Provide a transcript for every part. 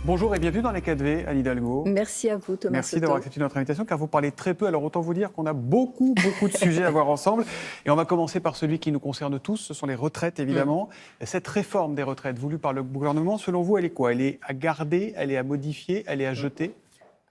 Bonjour et bienvenue dans les 4V, Anne Hidalgo. Merci à vous, Thomas Merci Soto. d'avoir accepté notre invitation, car vous parlez très peu. Alors autant vous dire qu'on a beaucoup de sujets à voir ensemble. Et on va commencer par celui qui nous concerne tous, ce sont les retraites, évidemment. Cette réforme des retraites voulue par le gouvernement, selon vous, elle est quoi? Elle est à garder, elle est à modifier, elle est à jeter?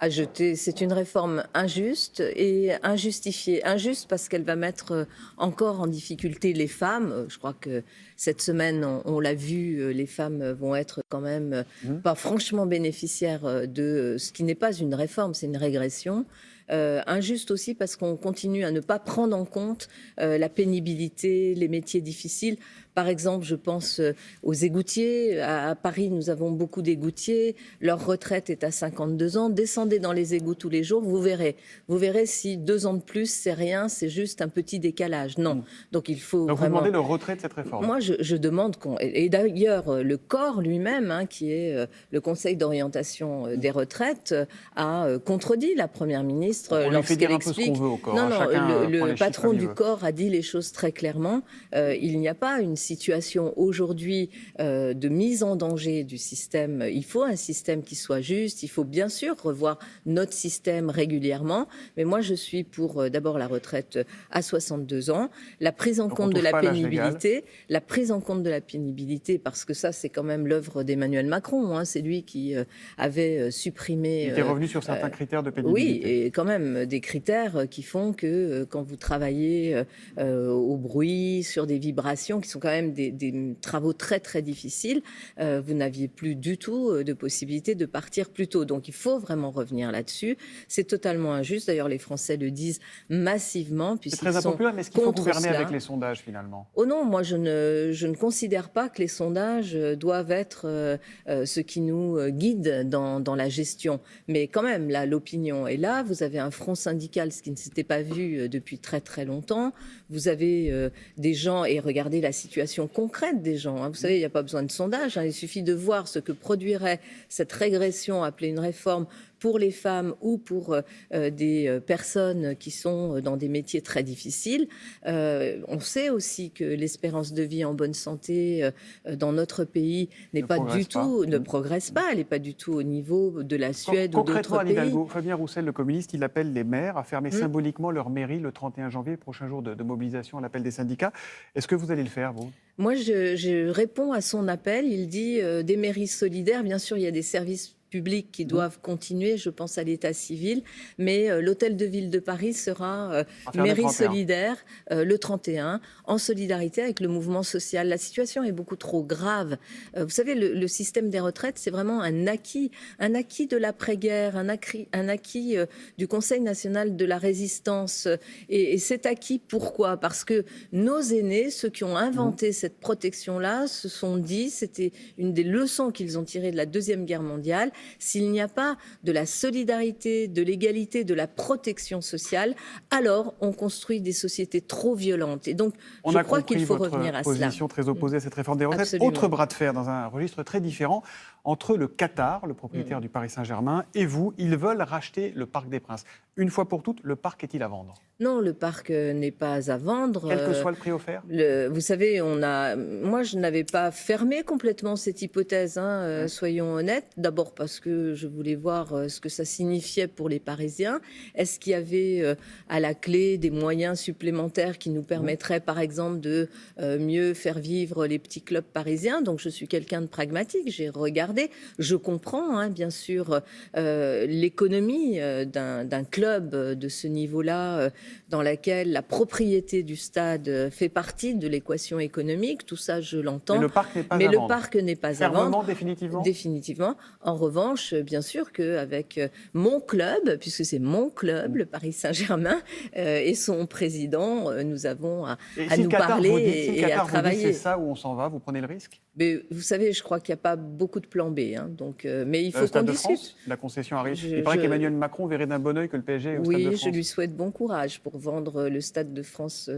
À jeter, c'est une réforme injuste et injustifiée. Injuste parce qu'elle va mettre encore en difficulté les femmes. Je crois que cette semaine, on l'a vu, les femmes vont être quand même pas franchement bénéficiaires de ce qui n'est pas une réforme, c'est une régression. Injuste aussi parce qu'on continue à ne pas prendre en compte la pénibilité, les métiers difficiles. Par exemple, je pense aux égoutiers. À Paris, nous avons beaucoup d'égoutiers. Leur retraite est à 52 ans. Descendez dans les égouts tous les jours, vous verrez. Vous verrez si 2 ans de plus, c'est rien, c'est juste un petit décalage. Non. Donc il faut Donc vraiment... vous demandez le retrait de cette réforme? Moi, je demande qu'on... Et d'ailleurs, le corps lui-même, qui est le Conseil d'orientation des retraites, a contredit la Première ministre On lui fait dire lorsqu'elle un peu ce qu'on veut au corps. Non, non, Chacun prend le les patron chiffres comme il du veut. corps a dit les choses très clairement. Il n'y a pas une situation aujourd'hui de mise en danger du système. Il faut un système qui soit juste. Il faut bien sûr revoir notre système régulièrement. Mais moi, je suis pour d'abord la retraite à 62 ans, la prise en Donc on compte de touche la pas à l'âge légal. pénibilité, la prise en compte de la pénibilité, parce que ça, c'est quand même l'œuvre d'Emmanuel Macron. C'est lui qui avait supprimé... Il était revenu sur certains critères de Oui, pénibilité. et quand même des critères qui font que quand vous travaillez au bruit, sur des vibrations, qui sont quand même des travaux très très difficiles, vous n'aviez plus du tout de possibilité de partir plus tôt. Donc il faut vraiment revenir là-dessus. C'est totalement injuste. D'ailleurs, les Français le disent massivement. C'est très Sont impopulaire, mais est-ce qu'il faut contre gouverner cela. avec les sondages finalement? Oh non, moi je ne considère pas que les sondages doivent être ce qui nous guide dans la gestion. Mais quand même, là, l'opinion est là. Vous avez un front syndical, ce qui ne s'était pas vu depuis très très longtemps. Vous avez des gens, et regardez la situation concrète des gens. Vous savez, il n'y a pas besoin de sondage. Il suffit de voir ce que produirait cette régression appelée une réforme pour les femmes ou pour des personnes qui sont dans des métiers très difficiles. On sait aussi que l'espérance de vie en bonne santé dans notre pays n'est pas du tout, ne progresse pas. Elle n'est pas du tout au niveau de la Suède ou d'autres Concrètement, Anne pays. Hidalgo, Fabien Roussel, le communiste, il appelle les maires à fermer symboliquement leur mairie le 31 janvier, prochain jour de mobilisation à l'appel des syndicats. Est-ce que vous allez le faire, vous? Moi, je réponds à son appel. Il dit des mairies solidaires. Bien sûr, il y a des services publics qui doivent continuer, je pense à l'état civil, mais l'hôtel de ville de Paris sera mairie solidaire le 31, en solidarité avec le mouvement social. La situation est beaucoup trop grave. Vous savez, le système des retraites, c'est vraiment un acquis de l'après-guerre, un acquis du Conseil national de la résistance. Et cet acquis, pourquoi? Parce que nos aînés, ceux qui ont inventé cette protection-là, se sont dit, c'était une des leçons qu'ils ont tirées de la Deuxième Guerre mondiale, s'il n'y a pas de la solidarité, de l'égalité, de la protection sociale, alors on construit des sociétés trop violentes. Et donc, je crois qu'il faut revenir à cela. On a compris votre position très opposée à cette réforme des retraites. Absolument. Autre bras de fer dans un registre très différent entre le Qatar, le propriétaire du Paris Saint-Germain, et vous. Ils veulent racheter le Parc des Princes. Une fois pour toutes, le parc est-il à vendre? Non, le parc n'est pas à vendre. Quel que soit le prix offert? Vous savez, moi, je n'avais pas fermé complètement cette hypothèse, soyons honnêtes. D'abord parce que je voulais voir ce que ça signifiait pour les Parisiens. Est-ce qu'il y avait à la clé des moyens supplémentaires qui nous permettraient, par exemple, de mieux faire vivre les petits clubs parisiens? Donc, je suis quelqu'un de pragmatique. J'ai regardé. Je comprends, bien sûr, l'économie d'un club de ce niveau-là, dans laquelle la propriété du stade fait partie de l'équation économique. Tout ça, je l'entends. Mais le parc n'est pas à Mais vendre. Le parc n'est pas à Fermement, vendre. définitivement? Définitivement. En revanche, bien sûr qu'avec mon club, puisque c'est mon club, le Paris Saint-Germain, et son président, nous avons à si nous parler si le et à Qatar vous dit travailler. c'est ça où on s'en va, vous prenez le risque? Mais vous savez, je crois qu'il n'y a pas beaucoup de plan B. Donc, mais il faut qu'on Stade de discute. France, la concession arrive. Il paraît qu'Emmanuel Macron verrait d'un bon oeil que le PSG est au Stade de Oui, France. je lui souhaite bon courage pour vendre le Stade de France.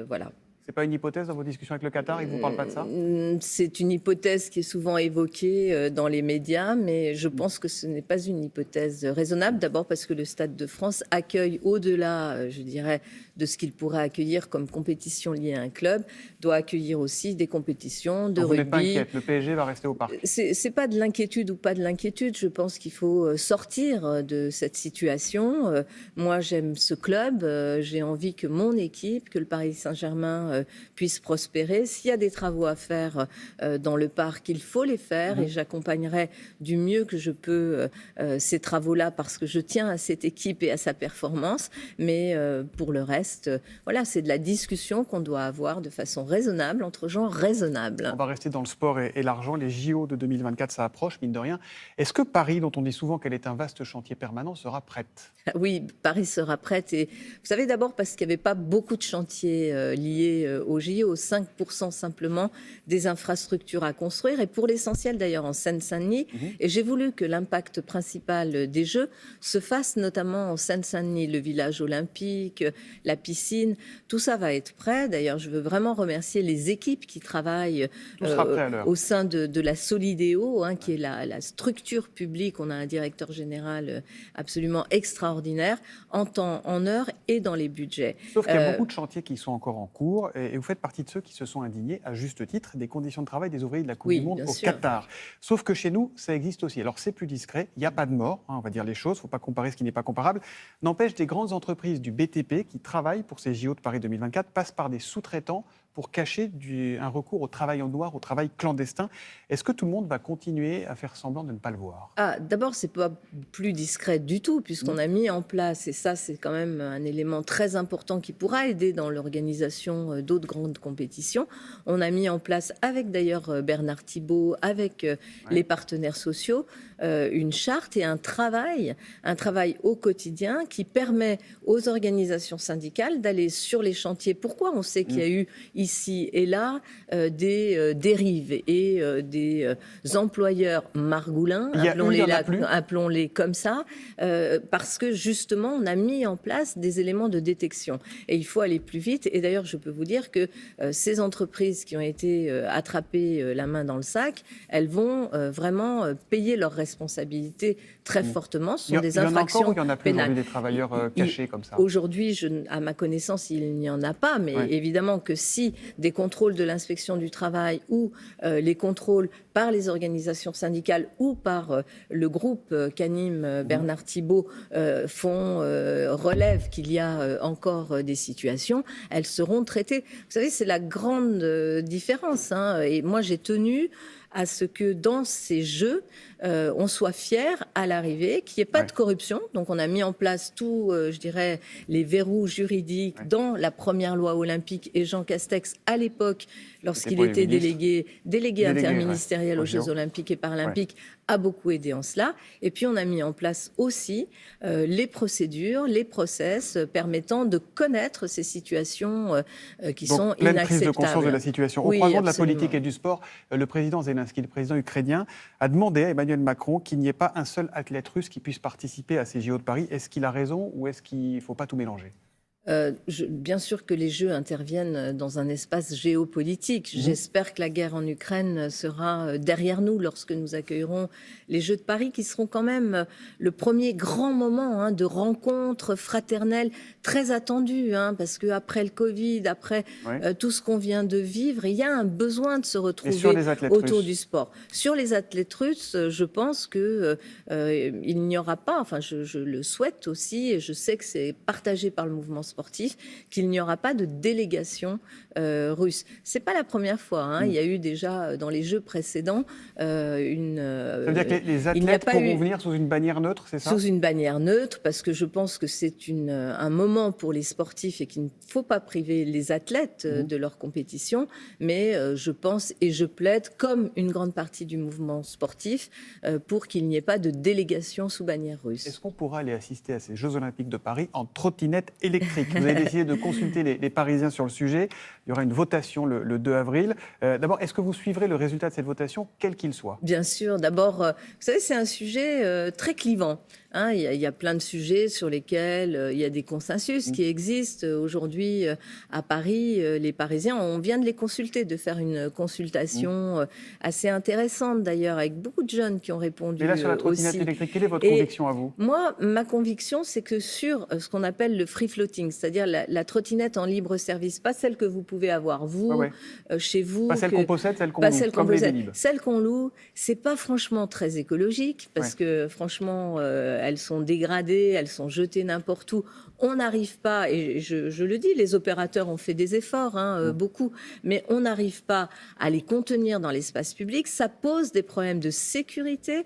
Voilà. C'est pas une hypothèse dans vos discussions avec le Qatar, ils ne vous parlent pas de ça? C'est une hypothèse qui est souvent évoquée dans les médias, mais je pense que ce n'est pas une hypothèse raisonnable. D'abord parce que le Stade de France accueille, au-delà, je dirais, de ce qu'il pourrait accueillir comme compétition liée à un club, doit accueillir aussi des compétitions de Donc, vous n'êtes pas rugby. inquiète, le PSG va rester au parc? C'est pas de l'inquiétude ou pas de l'inquiétude. Je pense qu'il faut sortir de cette situation. Moi, j'aime ce club. J'ai envie que mon équipe, que le Paris Saint-Germain puisse prospérer. S'il y a des travaux à faire dans le parc, il faut les faire et j'accompagnerai du mieux que je peux ces travaux-là parce que je tiens à cette équipe et à sa performance. Mais pour le reste, voilà, c'est de la discussion qu'on doit avoir de façon raisonnable, entre gens raisonnables. On va rester dans le sport et l'argent. Les JO de 2024, ça approche, mine de rien. Est-ce que Paris, dont on dit souvent qu'elle est un vaste chantier permanent, sera prête? Oui, Paris sera prête. Et vous savez, d'abord parce qu'il n'y avait pas beaucoup de chantiers liés aux JO, 5% simplement des infrastructures à construire, et pour l'essentiel d'ailleurs en Seine-Saint-Denis. Et j'ai voulu que l'impact principal des Jeux se fasse notamment en Seine-Saint-Denis, le village olympique, la piscine, tout ça va être prêt. D'ailleurs, je veux vraiment remercier les équipes qui travaillent Tout sera prêt à l'heure. au sein de la Solidéo, qui est la structure publique. On a un directeur général absolument extraordinaire en temps, en heure et dans les budgets. Sauf qu'il y a beaucoup de chantiers qui sont encore en cours et vous faites partie de ceux qui se sont indignés, à juste titre, des conditions de travail des ouvriers de la Coupe du Monde au Qatar. Sauf que chez nous, ça existe aussi. Alors c'est plus discret, il n'y a pas de mort, on va dire les choses, il ne faut pas comparer ce qui n'est pas comparable. N'empêche, des grandes entreprises du BTP qui travaillent pour ces JO de Paris 2024 passent par des sous-traitants pour cacher un recours au travail en noir, au travail clandestin. Est-ce que tout le monde va continuer à faire semblant de ne pas le voir? D'abord, c'est pas plus discret du tout, puisqu'on a mis en place, et ça c'est quand même un élément très important qui pourra aider dans l'organisation d'autres grandes compétitions, on a mis en place, avec d'ailleurs Bernard Thibault, avec les partenaires sociaux, une charte et un travail au quotidien qui permet aux organisations syndicales d'aller sur les chantiers. Pourquoi on sait qu'il y a eu ici et là des dérives et des employeurs margoulins, appelons-les comme ça, parce que justement on a mis en place des éléments de détection et il faut aller plus vite. Et d'ailleurs je peux vous dire que ces entreprises qui ont été attrapées la main dans le sac, elles vont vraiment payer leurs responsabilités très fortement. Ce sont des infractions pénales. Il y en a plus aujourd'hui des travailleurs cachés comme ça? Aujourd'hui, à ma connaissance, il n'y en a pas, mais évidemment que si des contrôles de l'inspection du travail ou les contrôles par les organisations syndicales ou par le groupe qu'anime Bernard Thibault relèvent qu'il y a encore des situations, elles seront traitées. Vous savez, c'est la grande différence. Et moi, j'ai tenu à ce que dans ces jeux, on soit fiers à l'arrivée, qu'il n'y ait pas de corruption. Donc on a mis en place tous, je dirais, les verrous juridiques dans la première loi olympique. Et Jean Castex, à l'époque, lorsqu'il était délégué interministériel aux Jeux olympiques et paralympiques, a beaucoup aidé en cela. Et puis on a mis en place aussi les procédures, les process permettant de connaître ces situations qui sont pleine inacceptables. Prise de conscience de la situation. Au croisement de la politique et du sport, le président Zelensky, le président ukrainien, a demandé à Emmanuel Macron qu'il n'y ait pas un seul athlète russe qui puisse participer à ces JO de Paris. Est-ce qu'il a raison ou est-ce qu'il ne faut pas tout mélanger? Bien sûr que les Jeux interviennent dans un espace géopolitique. J'espère que la guerre en Ukraine sera derrière nous lorsque nous accueillerons les Jeux de Paris, qui seront quand même le premier grand moment de rencontre fraternelle très attendu, parce qu'après le Covid, après tout ce qu'on vient de vivre, il y a un besoin de se retrouver autour du sport. Sur les athlètes russes, je pense qu'il n'y aura pas, enfin je le souhaite aussi, et je sais que c'est partagé par le mouvement sportif, qu'il n'y aura pas de délégation russe. C'est pas la première fois. Il y a eu déjà dans les Jeux précédents Ça veut dire que les athlètes pourront venir sous une bannière neutre, c'est ça? Sous une bannière neutre, parce que je pense que c'est un moment pour les sportifs et qu'il ne faut pas priver les athlètes de leur compétition. Mais je pense et je plaide, comme une grande partie du mouvement sportif, pour qu'il n'y ait pas de délégation sous bannière russe. Est-ce qu'on pourra aller assister à ces Jeux Olympiques de Paris en trottinette électrique? Vous avez décidé de consulter les Parisiens sur le sujet. Il y aura une votation le 2 avril. D'abord, est-ce que vous suivrez le résultat de cette votation, quel qu'il soit? Bien sûr. D'abord, vous savez, c'est un sujet très clivant. Hein, il y a plein de sujets sur lesquels il y a des consensus qui existent. Aujourd'hui, à Paris, les Parisiens, on vient de les consulter, de faire une consultation assez intéressante d'ailleurs, avec beaucoup de jeunes qui ont répondu Et là, sur la trottinette aussi. électrique, quelle est votre Et conviction à vous? Moi, ma conviction, c'est que sur ce qu'on appelle le free floating, c'est-à-dire la trottinette en libre service, pas celle que vous pouvez avoir vous, Ouais, ouais. chez vous, Pas celle qu'on possède, celle qu'on pas loue, celle qu'on comme les possède, Vélib. celle qu'on loue, c'est pas franchement très écologique parce Ouais. que franchement, elles sont dégradées, elles sont jetées n'importe où. On n'arrive pas, et je le dis, les opérateurs ont fait des efforts, beaucoup, mais on n'arrive pas à les contenir dans l'espace public. Ça pose des problèmes de sécurité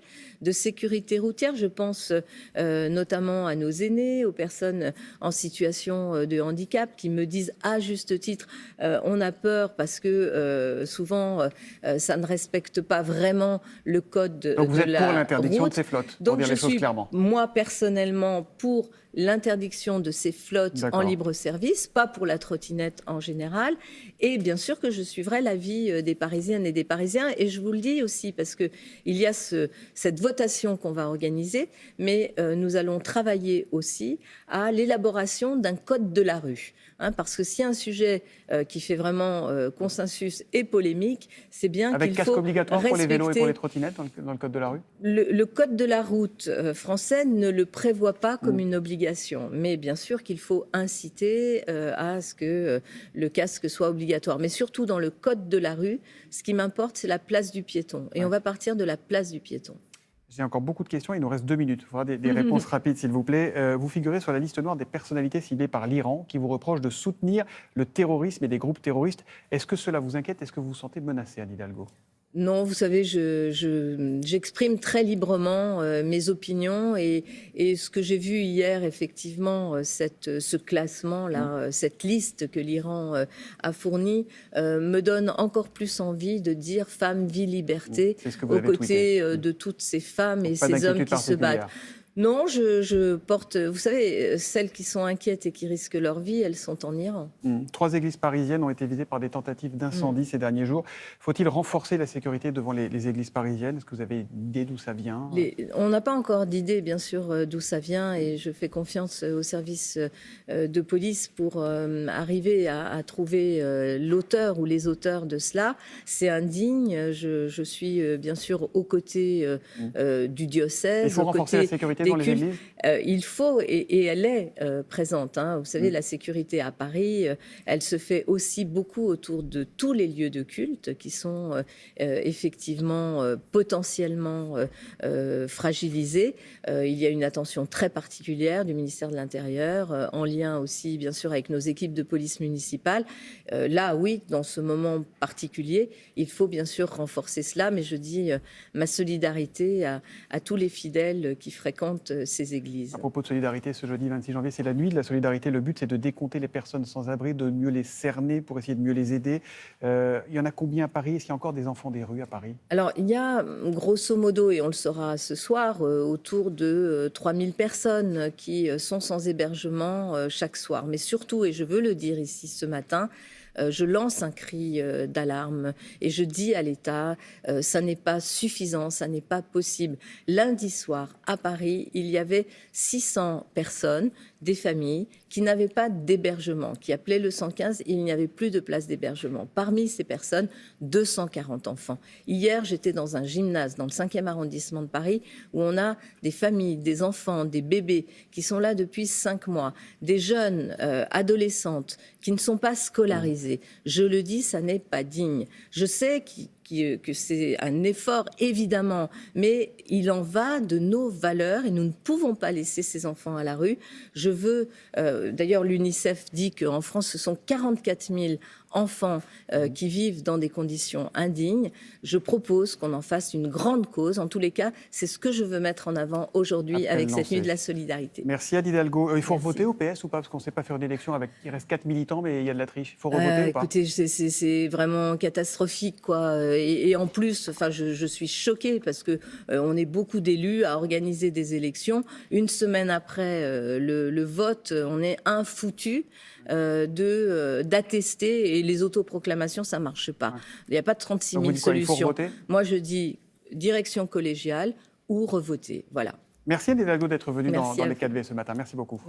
routière. Je pense notamment à nos aînés, aux personnes en situation de handicap qui me disent à juste titre, on a peur parce que souvent ça ne respecte pas vraiment le code de Donc vous êtes la pour l'interdiction route. de ces flottes, pour Donc dire je les choses suis, clairement. moi personnellement, pour l'interdiction de ces flottes en D'accord. libre service, pas pour la trottinette en général. Et bien sûr que je suivrai l'avis des Parisiennes et des Parisiens. Et je vous le dis aussi parce que il y a cette votation qu'on va organiser, mais nous allons travailler aussi à l'élaboration d'un code de la rue. Parce que s'il y a un sujet qui fait vraiment consensus et polémique, c'est bien Avec qu'il casque faut obligatoire pour les vélos et pour les respecter trottinettes dans le code de la rue? le code de la route français ne le prévoit pas comme une obligation, mais bien sûr qu'il faut inciter à ce que le casque soit obligatoire. Mais surtout dans le code de la rue, ce qui m'importe, c'est la place du piéton. Et on va partir de la place du piéton. J'ai encore beaucoup de questions, il nous reste 2 minutes. Il faudra des réponses rapides, s'il vous plaît. Vous figurez sur la liste noire des personnalités ciblées par l'Iran qui vous reprochent de soutenir le terrorisme et des groupes terroristes. Est-ce que cela vous inquiète? Est-ce que vous vous sentez menacé, Anne Hidalgo? Non, vous savez, j'exprime très librement mes opinions et ce que j'ai vu hier, effectivement, ce classement-là, cette liste que l'Iran a fournie, me donne encore plus envie de dire femme, vie, liberté, C'est ce que vous aux avez côtés tweeté. de toutes ces femmes et Pas ces hommes d'inquiétude qui se particulière. battent. Non, je porte, vous savez, celles qui sont inquiètes et qui risquent leur vie, elles sont en Iran. 3 églises parisiennes ont été visées par des tentatives d'incendie ces derniers jours. Faut-il renforcer la sécurité devant les églises parisiennes? Est-ce que vous avez une idée d'où ça vient? On n'a pas encore d'idée, bien sûr, d'où ça vient, et je fais confiance aux services de police pour arriver à trouver l'auteur ou les auteurs de cela. C'est indigne. Je suis bien sûr aux côtés du diocèse. Il faut renforcer la sécurité dans les églises? Il faut, et elle est présente. Vous savez, la sécurité à Paris, elle se fait aussi beaucoup autour de tous les lieux de culte qui sont effectivement potentiellement fragilisés. Il y a une attention très particulière du ministère de l'Intérieur, en lien aussi, bien sûr, avec nos équipes de police municipale. Là, oui, dans ce moment particulier, il faut bien sûr renforcer cela, mais je dis ma solidarité à tous les fidèles qui fréquentent ces églises. À propos de solidarité, ce jeudi 26 janvier, c'est la nuit de la solidarité. Le but, c'est de décompter les personnes sans abri, de mieux les cerner pour essayer de mieux les aider. Il y en a combien à Paris? Est-ce qu'il y a encore des enfants des rues à Paris? Alors, il y a grosso modo, et on le saura ce soir, autour de 3000 personnes qui sont sans hébergement chaque soir. Mais surtout, et je veux le dire ici ce matin, je lance un cri d'alarme et je dis à l'État, ça n'est pas suffisant, ça n'est pas possible. Lundi soir, à Paris, il y avait 600 personnes, des familles, qui n'avaient pas d'hébergement, qui appelaient le 115, il n'y avait plus de place d'hébergement. Parmi ces personnes, 240 enfants. Hier, j'étais dans un gymnase dans le 5e arrondissement de Paris où on a des familles, des enfants, des bébés qui sont là depuis 5 mois, des jeunes adolescentes qui ne sont pas scolarisées. Je le dis, ça n'est pas digne. Je sais que c'est un effort, évidemment, mais il en va de nos valeurs et nous ne pouvons pas laisser ces enfants à la rue. Je veux, d'ailleurs, l'UNICEF dit qu'en France, ce sont 44 000 enfants qui vivent dans des conditions indignes. Je propose qu'on en fasse une grande cause. En tous les cas, c'est ce que je veux mettre en avant aujourd'hui avec cette nuit de la solidarité. Merci Anne Hidalgo. Il faut Merci. voter au PS ou pas? Parce qu'on ne sait pas faire une élection avec... Il reste 4 militants, mais il y a de la triche. Il faut revoter ou pas? Écoutez, c'est vraiment catastrophique, quoi. Et en plus, enfin, je suis choquée parce que on est beaucoup d'élus à organiser des élections. Une semaine après le vote, on est infoutus d'attester, et les autoproclamations, ça marche pas. Il n'y a pas de 36 000 Donc vous dites quoi, il faut solutions. revoter? Moi, je dis direction collégiale ou revoter. Voilà. Merci Anne Hidalgo d'être venue dans Merci à les vous. 4V ce matin. Merci beaucoup.